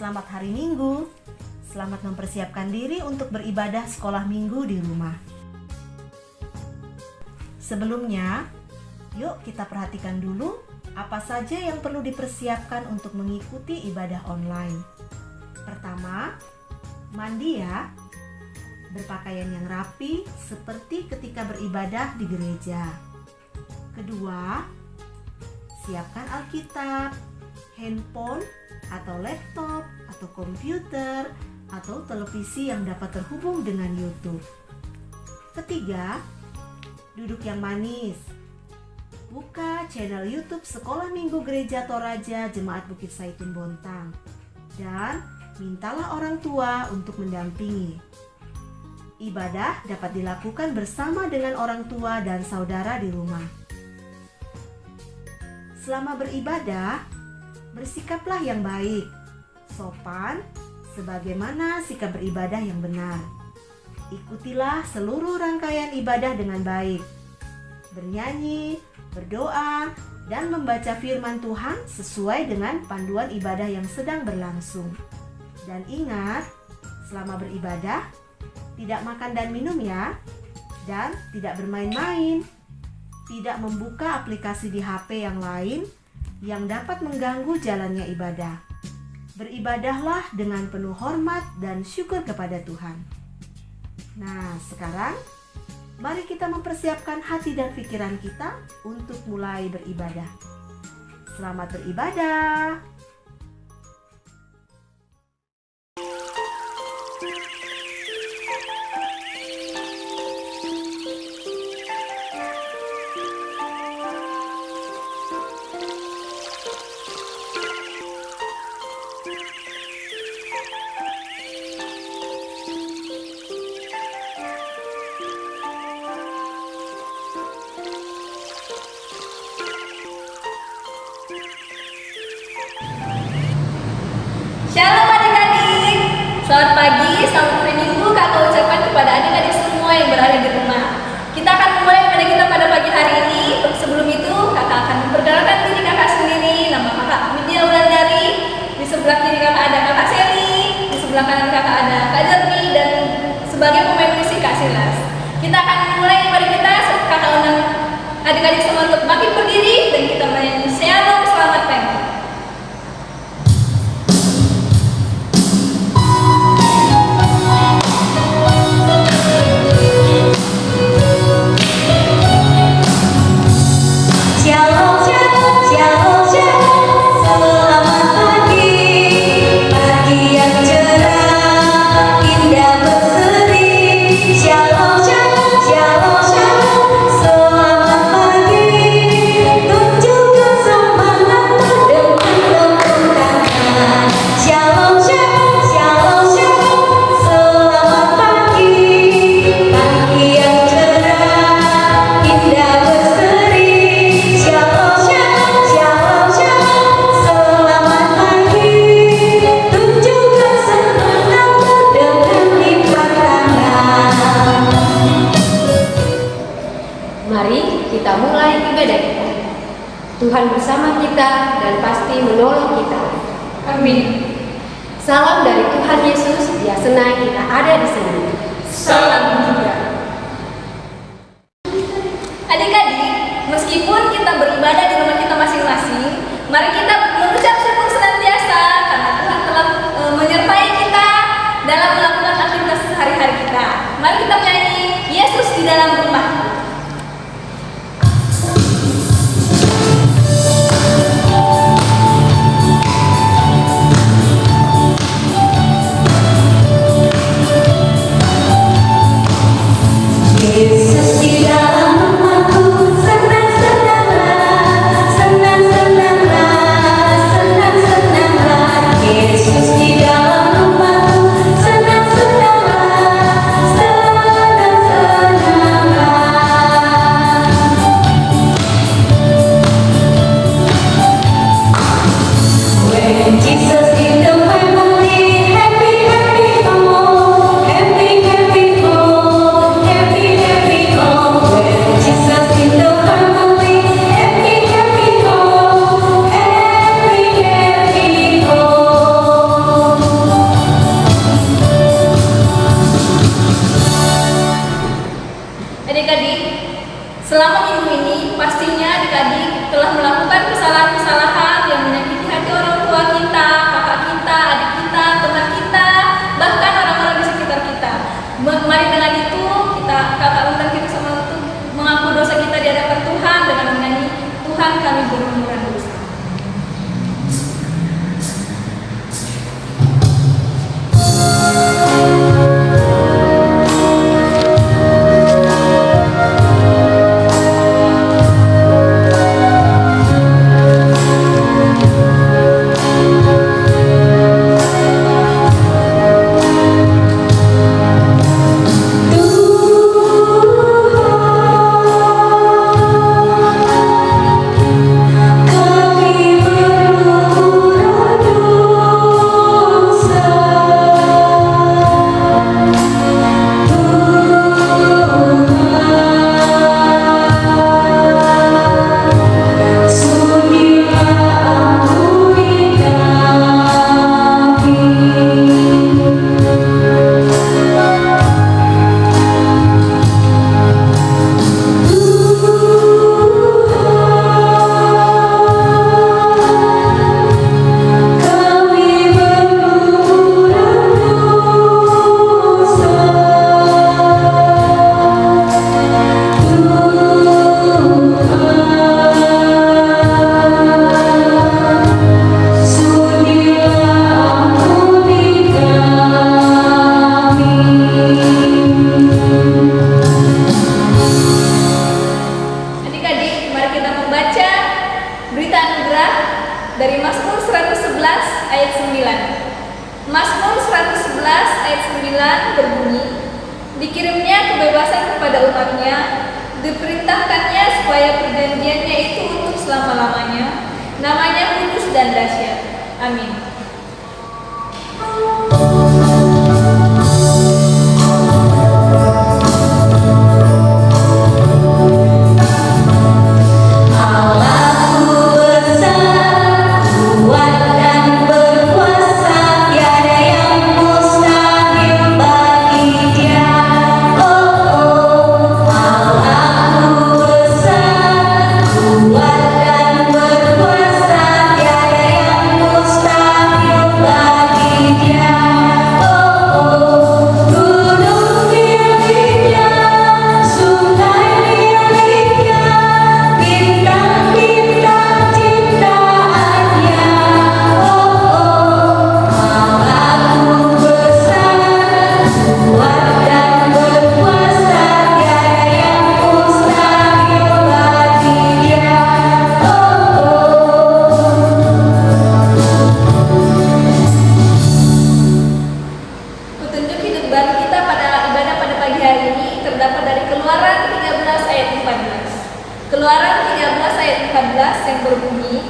Selamat hari Minggu. Selamat mempersiapkan diri untuk beribadah sekolah minggu di rumah. Sebelumnya, yuk kita perhatikan dulu apa saja yang perlu dipersiapkan untuk mengikuti ibadah online. Pertama, mandi ya. Berpakaian yang rapi seperti ketika beribadah di gereja. Kedua, siapkan Alkitab, handphone, atau laptop, atau komputer, atau televisi yang dapat terhubung dengan YouTube. Ketiga, duduk yang manis. Buka channel YouTube Sekolah Minggu Gereja Toraja Jemaat Bukit Saitun Bontang dan mintalah orang tua untuk mendampingi. Ibadah dapat dilakukan bersama dengan orang tua dan saudara di rumah. Selama beribadah, bersikaplah yang baik, sopan, sebagaimana sikap beribadah yang benar. Ikutilah seluruh rangkaian ibadah dengan baik. Bernyanyi, berdoa, dan membaca firman Tuhan sesuai dengan panduan ibadah yang sedang berlangsung. Dan ingat, selama beribadah, tidak makan dan minum ya, dan tidak bermain-main, tidak membuka aplikasi di HP yang lain yang dapat mengganggu jalannya ibadah. Beribadahlah dengan penuh hormat dan syukur kepada Tuhan. Nah, sekarang mari kita mempersiapkan hati dan pikiran kita untuk mulai beribadah. Selamat beribadah. Shalom adik-adik, selamat pagi, selamat hari Minggu kakak ucapkan kepada adik-adik semua yang berada di rumah. Kita akan memulai ibadah kita pada pagi hari ini. Sebelum itu kakak akan memperkenalkan diri kakak sendiri. Nama kakak Widya Wulandari. Di sebelah kiri kakak ada kakak Seli, di sebelah kanan kakak ada kak Jerni, dan sebagai pemain musik kak Silas. Kita akan memulai ibadah kita. Kakak undang adik-adik semua untuk bangkit berdiri dan kita bernyanyi Shalom, selamat pagi. Kita mulai ibadah kita. Tuhan bersama kita dan pasti menolong kita. Amin. Salam dari Tuhan Yesus, Dia senang kita ada di sini. Salam juga. Adik-adik, meskipun kita beribadah di rumah kita masing-masing, mari kita mengucap syukur senantiasa karena Tuhan telah menyertai kita dalam melakukan aktivitas sehari-hari kita. Mari kita menyanyi Yesus di dalam rumah. Yesus di dalam rumahku, senang-senanglah selama minggu ini pastinya adik-adik telah melakukan kesalahan-kesalahan yang menyakiti hati orang tua kita, kakak kita, adik kita, teman kita, bahkan orang-orang di sekitar kita. Mari dengan itu kakak undang kita semua untuk mengaku dosa kita di hadapan Tuhan dengan menyanyi Tuhan kami berlumuran dosa. Dari Mazmur 111 ayat 9. Mazmur 111 ayat 9 berbunyi, dikirimnya kebebasan kepada umatnya, diperintahkannya supaya perjanjiannya itu untuk selama-lamanya, namanya kudus dan dahsyat. Amin. Keluaran 13 ayat 14 yang berbunyi,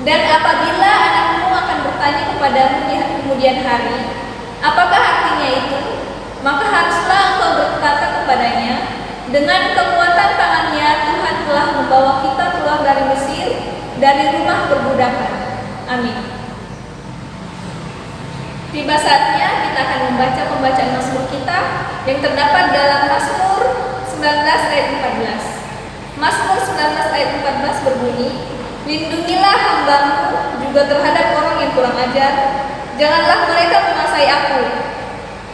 dan apabila anakmu akan bertanya kepadamu di kemudian hari, apakah artinya itu? Maka haruslah engkau berkata kepadanya, dengan kekuatan tangannya Tuhan telah membawa kita keluar dari Mesir, dari rumah perbudakan. Amin. Tiba saatnya kita akan membaca pembacaan Mazmur kita yang terdapat dalam Mazmur 19 ayat 14. Mazmur 19 ayat 14 berbunyi, lindungilah hambamu juga terhadap orang yang kurang ajar, janganlah mereka menguasai aku,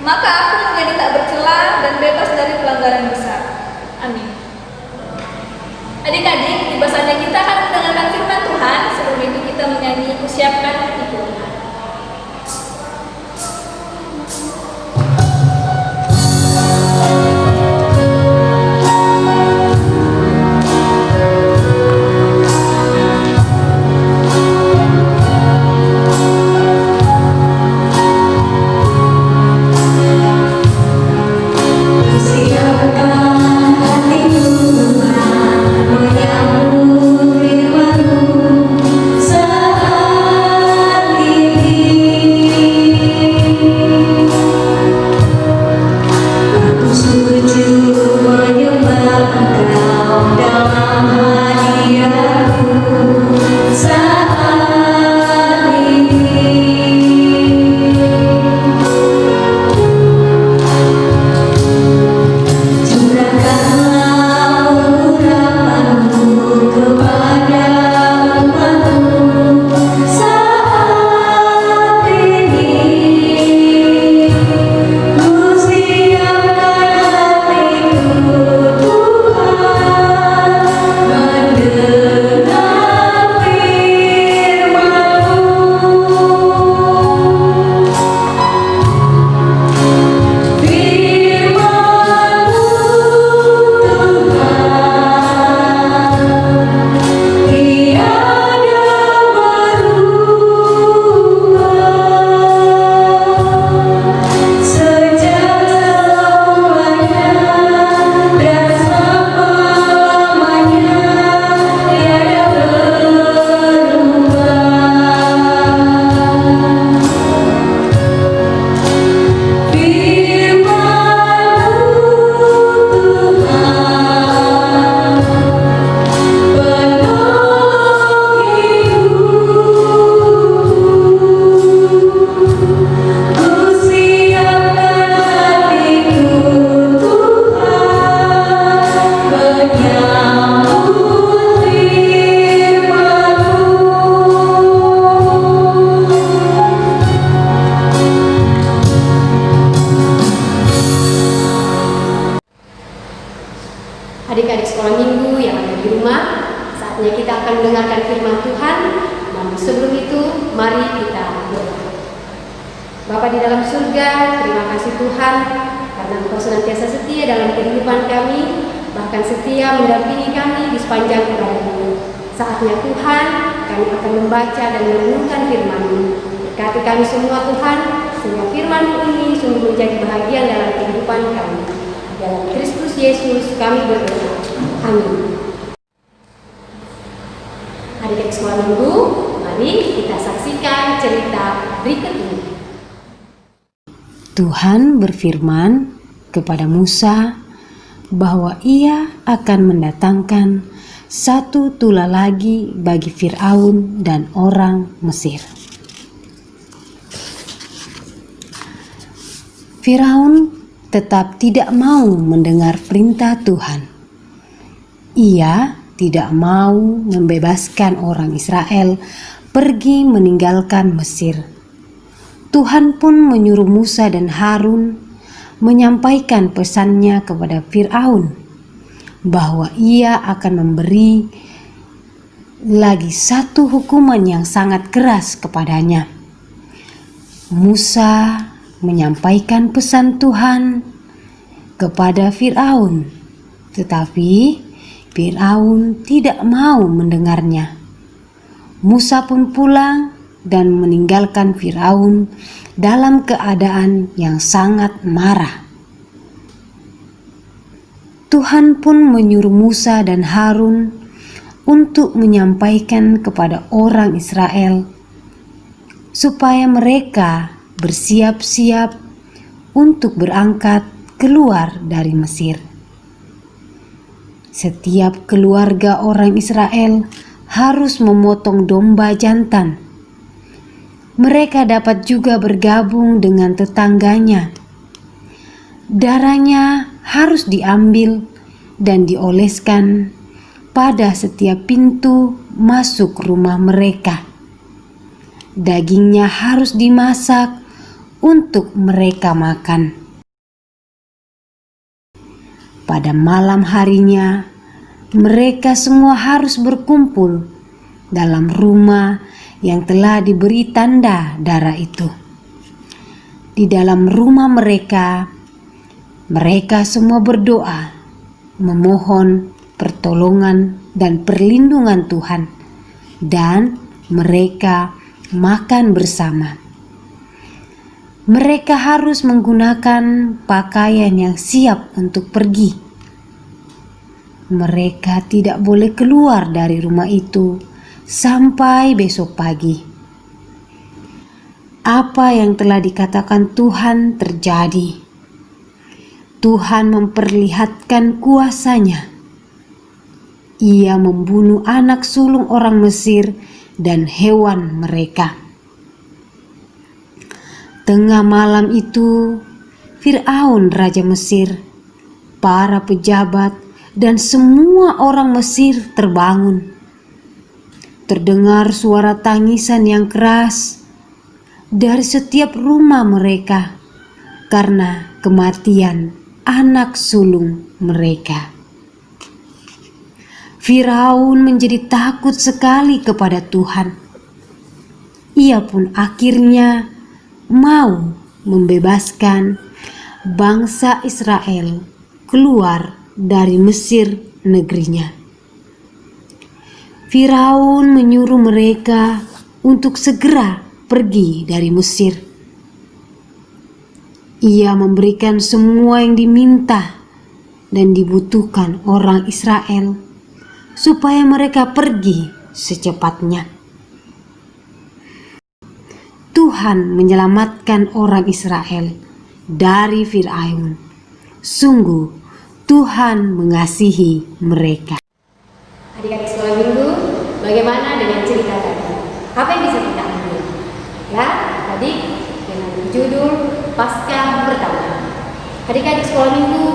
maka aku menjadi tak bercela dan bebas dari pelanggaran besar. Amin. Adik-adik, tiba saatnya kita akan mendengarkan firman Tuhan. Sebelum itu kita menyanyi Kusiapkan Hatiku. Menyambut firman-Mu saat Adik-adik sekolah minggu yang ada di rumah, saatnya kita akan mendengarkan firman Tuhan. Namun sebelum itu, mari kita berdoa. Bapa di dalam surga, terima kasih Tuhan, karena Engkau senantiasa setia dalam kehidupan kami, bahkan setia mendampingi kami di sepanjang ibadah ini. Saatnya Tuhan, kami akan membaca dan merenungkan firman-Mu. Berkati kami semua Tuhan, sehingga firman-Mu ini sungguh menjadi bahagian dalam kehidupan kami. Dalam Kristus Yesus kami berdoa. Amin. Adik-adik sekolah minggu, mari kita saksikan cerita berikut ini. Tuhan berfirman kepada Musa bahwa Ia akan mendatangkan satu tula lagi bagi Firaun dan orang Mesir. Firaun tetap tidak mau mendengar perintah Tuhan. Ia tidak mau membebaskan orang Israel pergi meninggalkan Mesir. Tuhan pun menyuruh Musa dan Harun menyampaikan pesannya kepada Firaun bahwa ia akan memberi lagi satu hukuman yang sangat keras kepadanya. Musa menyampaikan pesan Tuhan kepada Firaun, tetapi Firaun tidak mau mendengarnya. Musa pun pulang dan meninggalkan Firaun dalam keadaan yang sangat marah. Tuhan pun menyuruh Musa dan Harun untuk menyampaikan kepada orang Israel supaya mereka bersiap-siap untuk berangkat keluar dari Mesir. Setiap keluarga orang Israel harus memotong domba jantan. Mereka dapat juga bergabung dengan tetangganya. Darahnya harus diambil dan dioleskan pada setiap pintu masuk rumah mereka. Dagingnya harus dimasak untuk mereka makan. Pada malam harinya, mereka semua harus berkumpul dalam rumah yang telah diberi tanda darah itu. Di dalam rumah mereka semua berdoa, memohon pertolongan dan perlindungan Tuhan, dan mereka makan bersama. Mereka harus menggunakan pakaian yang siap untuk pergi. Mereka tidak boleh keluar dari rumah itu sampai besok pagi. Apa yang telah dikatakan Tuhan terjadi. Tuhan memperlihatkan kuasa-Nya. Ia membunuh anak sulung orang Mesir dan hewan mereka. Tengah malam itu, Firaun Raja Mesir, para pejabat, dan semua orang Mesir terbangun. Terdengar suara tangisan yang keras dari setiap rumah mereka karena kematian anak sulung mereka. Firaun menjadi takut sekali kepada Tuhan. Ia pun akhirnya mau membebaskan bangsa Israel keluar dari Mesir negerinya. Firaun menyuruh mereka untuk segera pergi dari Mesir. Ia memberikan semua yang diminta dan dibutuhkan orang Israel supaya mereka pergi secepatnya. Tuhan menyelamatkan orang Israel dari Firaun. Sungguh Tuhan mengasihi mereka. Adik-adik sekolah minggu, bagaimana dengan cerita tadi? Apa yang bisa kita ambil? Ya, tadi dengan judul Paskah Pertama. Adik-adik sekolah minggu,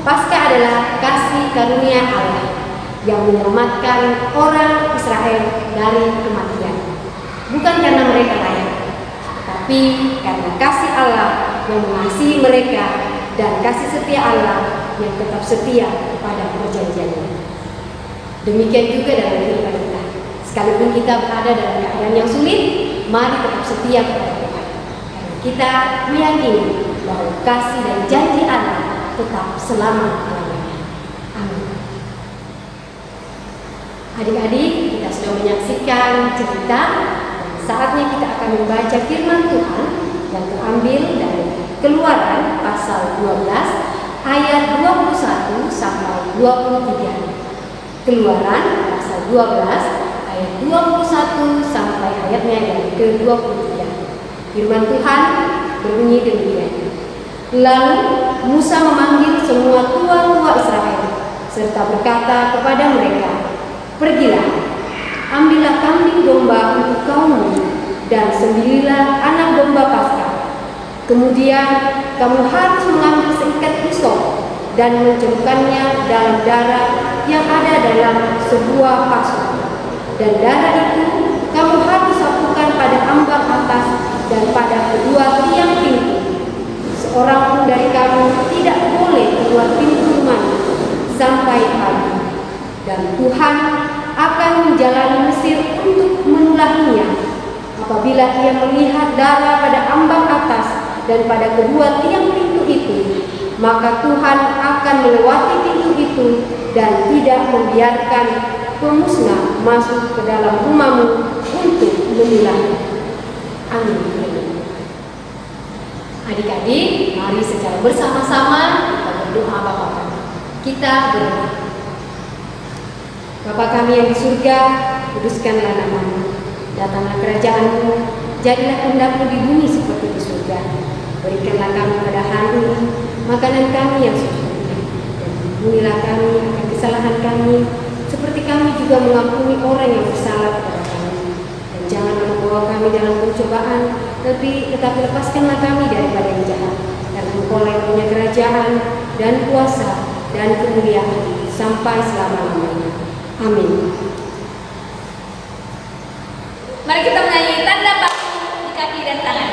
Paskah adalah kasih karunia Allah. yang menyelamatkan orang Israel dari kematian. Bukan karena mereka layak, tetapi karena kasih Allah yang mengasihi mereka dan kasih setia Allah yang tetap setia pada perjanjiannya. Demikian juga dalam kehidupan kita. Sekalipun kita berada dalam keadaan yang sulit, mari tetap setia kepada Tuhan. Karena kita meyakini bahwa kasih dan janji Allah tetap selama-lamanya. Amin. Adik-adik, kita sudah menyaksikan cerita. Saatnya kita akan membaca firman Tuhan yang terambil dari Keluaran pasal 12 ayat 21 sampai 23. Keluaran pasal 12 ayat 21 sampai ayatnya yang ke-23. Firman Tuhan berbunyi demikian. Lalu Musa memanggil semua tua-tua Israel serta berkata kepada mereka, "Pergilah, ambillah kambing domba untuk kaummu dan sembelilah anak domba Paskah. Kemudian kamu harus mengambil seikat hisop dan mencelupkannya dalam darah yang ada dalam sebuah pasu. Dan darah itu kamu harus sapukan pada ambang atas dan pada kedua tiang pintu. Seorang pun dari kamu tidak boleh keluar pintu rumah sampai pagi. Dan Tuhan akan menjalani Mesir untuk menulahinya. Apabila ia melihat darah pada ambang atas dan pada kedua tiang pintu itu, maka Tuhan akan melewati pintu itu dan tidak membiarkan pemusnah masuk ke dalam rumahmu untuk menulahi." Amin. Adik-adik, mari secara bersama-sama kita berdoa Bapa kami. Kita berdoa. Bapa kami yang di surga, kuduskanlah nama-Mu. Datanglah kerajaan-Mu, jadilah kehendak-Mu di bumi seperti di surga. Berikanlah kami pada hari ini makanan kami yang secukupnya, dan ampunilah kami akan kesalahan kami, seperti kami juga mengampuni orang yang bersalah kepada kami. Dan janganlah membawa kami dalam pencobaan, tetapi lepaskanlah kami daripada yang jahat. Karena Engkau yang punya kerajaan dan kuasa dan kemuliaan sampai selama-lamanya. Amin. Mari kita menyanyi tanda paku di kaki dan tangan.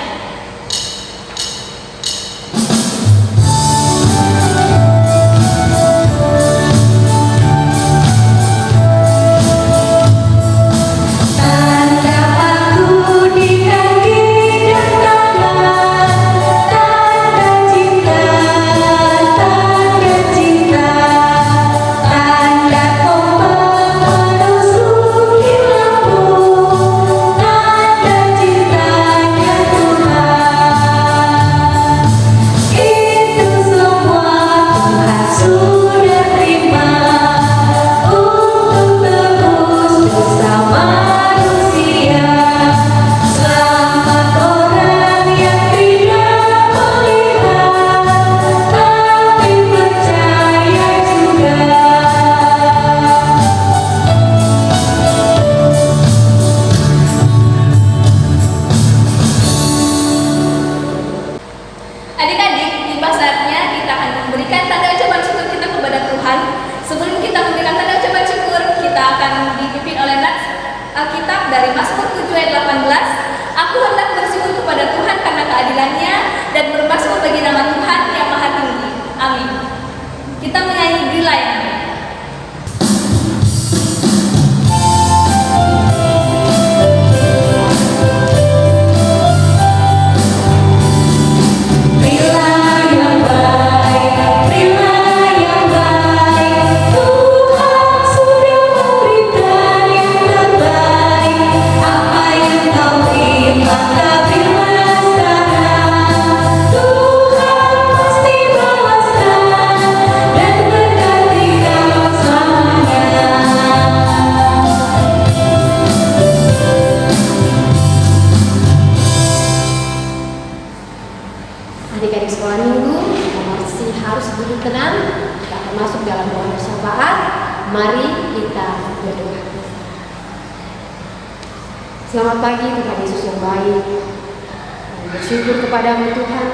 Selamat pagi Tuhan Yesus yang baik. Kami bersyukur kepada-Mu Tuhan,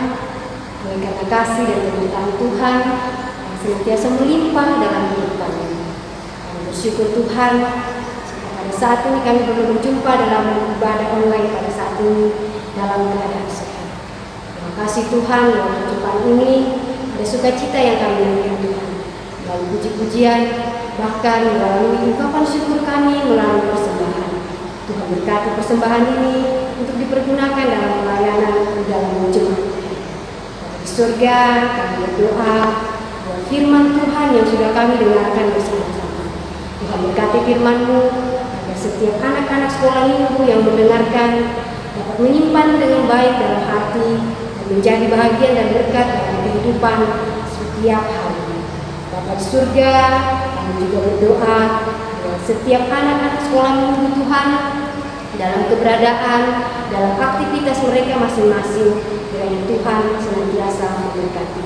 oleh karena kasih dan penyertaan Tuhan yang senantiasa melimpah dalam hidup kami. Kami bersyukur bersyukur Tuhan, pada saat ini kami belum berjumpa dalam ibadah online pada saat ini dalam keadaan sehat. Terima kasih Tuhan, dalam perjumpaan ini ada sukacita yang kami miliki Tuhan, melalui puji-pujian, bahkan melalui ungkapan syukur kami melalui persembahan. Tuhan berkati persembahan ini untuk dipergunakan dalam pelayanan di dalam jemaat. Di surga kami berdoa buat firman Tuhan yang sudah kami dengarkan bersama-sama. Tuhan berkati firman-Mu agar setiap anak-anak sekolah minggu yang mendengarkan dapat menyimpan dengan baik dalam hati dan menjadi bahagian dan berkat dalam kehidupan setiap hari. Bapa di surga, kami juga berdoa buat setiap anak-anak sekolah minggu Tuhan dalam keberadaan, dalam aktivitas mereka masing-masing, kiranya Tuhan senantiasa memberkati.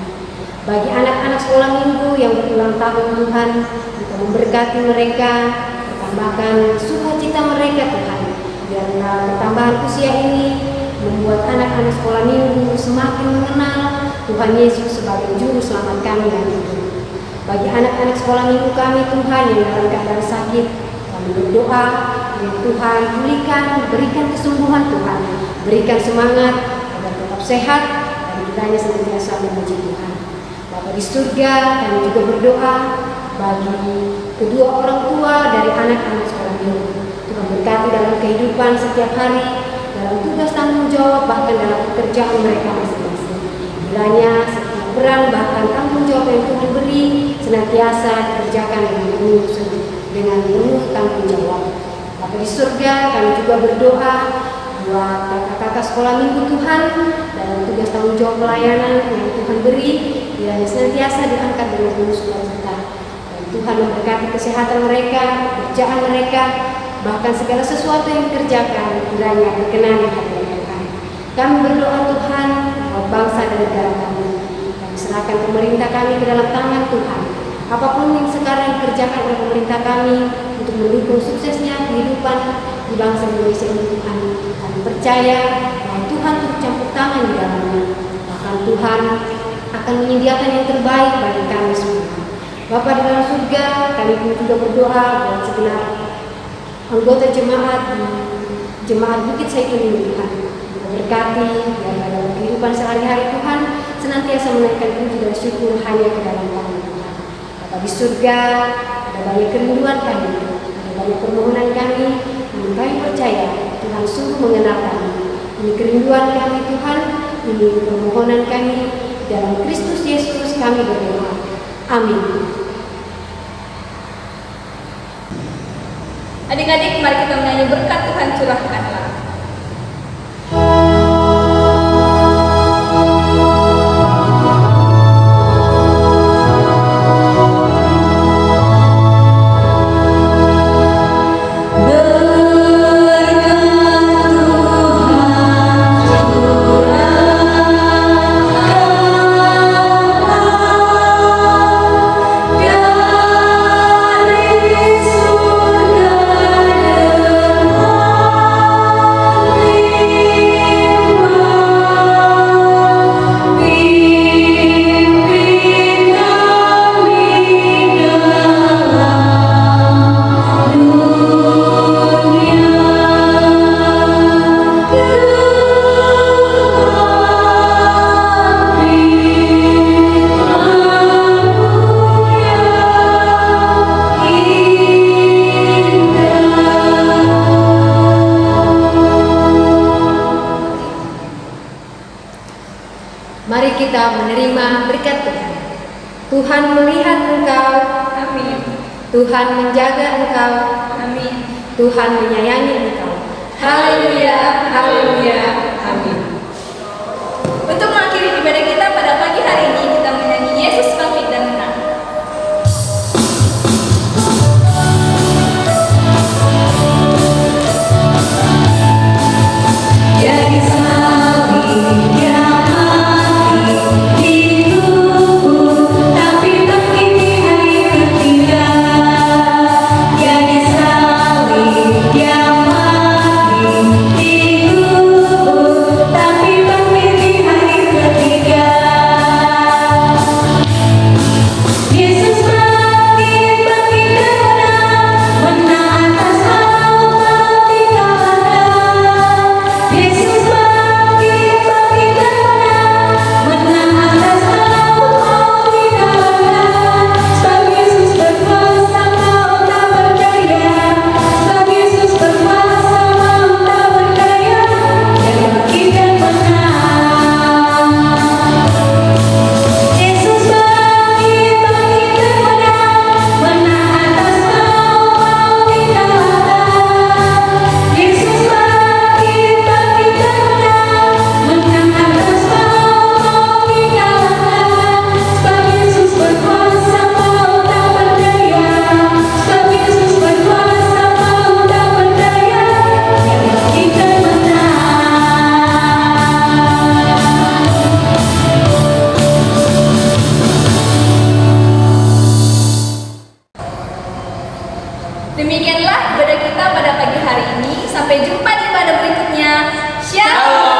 Bagi anak-anak sekolah minggu yang berulang tahun Tuhan, Engkau memberkati mereka, bertambahkan sukacita mereka Tuhan, biarlah pertambahan usia ini membuat anak-anak sekolah minggu semakin mengenal Tuhan Yesus sebagai juru selamat kami yang hidup. Bagi anak-anak sekolah minggu kami Tuhan yang dalam keadaan sakit, kami berdoa, ya Tuhan pulihkan, berikan kesembuhan Tuhan, berikan semangat agar tetap sehat dan kiranya senantiasa memuji Tuhan. Bapa di surga, kami juga berdoa bagi kedua orang tua dari anak-anak sekolah minggu. Tuhan berkati dalam kehidupan setiap hari, dalam tugas tanggung jawab, bahkan dalam pekerjaan mereka masing-masing. Kiranya setiap peran bahkan tanggung jawab yang Tuhan beri senantiasa dikerjakan dengan penuh tanggung jawab. Bapa di surga, kami juga berdoa buat kakak-kakak sekolah minggu Tuhan dalam tugas tanggung jawab pelayanan yang Tuhan beri, kiranya senantiasa diangkat dengan penuh sukacita. Dan Tuhan memberkati kesehatan mereka, pekerjaan mereka, bahkan segala sesuatu yang dikerjakan kiranya berkenan di hadapan Tuhan. Kami berdoa Tuhan buat bangsa dan negara kami. Kami serahkan pemerintah kami ke dalam tangan Tuhan. Apapun yang sekarang dikerjakan oleh pemerintah kami untuk mendukung suksesnya kehidupan di bangsa Indonesia ini Tuhan, kami percaya bahwa Tuhan turut campur tangan di dalamnya. Bahkan Tuhan akan menyediakan yang terbaik bagi kami semua. Bapa di dalam surga, kami pun juga berdoa buat segenap anggota jemaat Bukit Zaitun ini Tuhan. Berkati biar dalam kehidupan sehari-hari Tuhan senantiasa menaikkan puji dan syukur hanya ke dalam tangan Tuhan. Bapa di surga, ada banyak kerinduan kami, ada banyak permohonan kami, namun kami percaya Tuhan sungguh mengenal kami. Ini kerinduan kami Tuhan, ini permohonan kami, dalam Kristus Yesus kami berdoa. Amin. Adik-adik, mari kita menyanyi berkat Tuhan curahkanlah. Mari kita menerima berkat Tuhan. Tuhan melihat engkau, Amin. Tuhan menjaga engkau, Amin. Tuhan menyayangi engkau. Haleluya, haleluya, amin. Untuk mengakhiri ibadah kita pada pagi hari ini, kita menyanyi Yesus bangkit dan menang. Jadi salib dia mati hidup, tapi bangkit di hari ketiga. Jadi salib dia mati hidup, tapi bangkit di hari ketiga. Demikianlah ibadah kita pada pagi hari ini. Sampai jumpa di ibadah berikutnya. Shalom.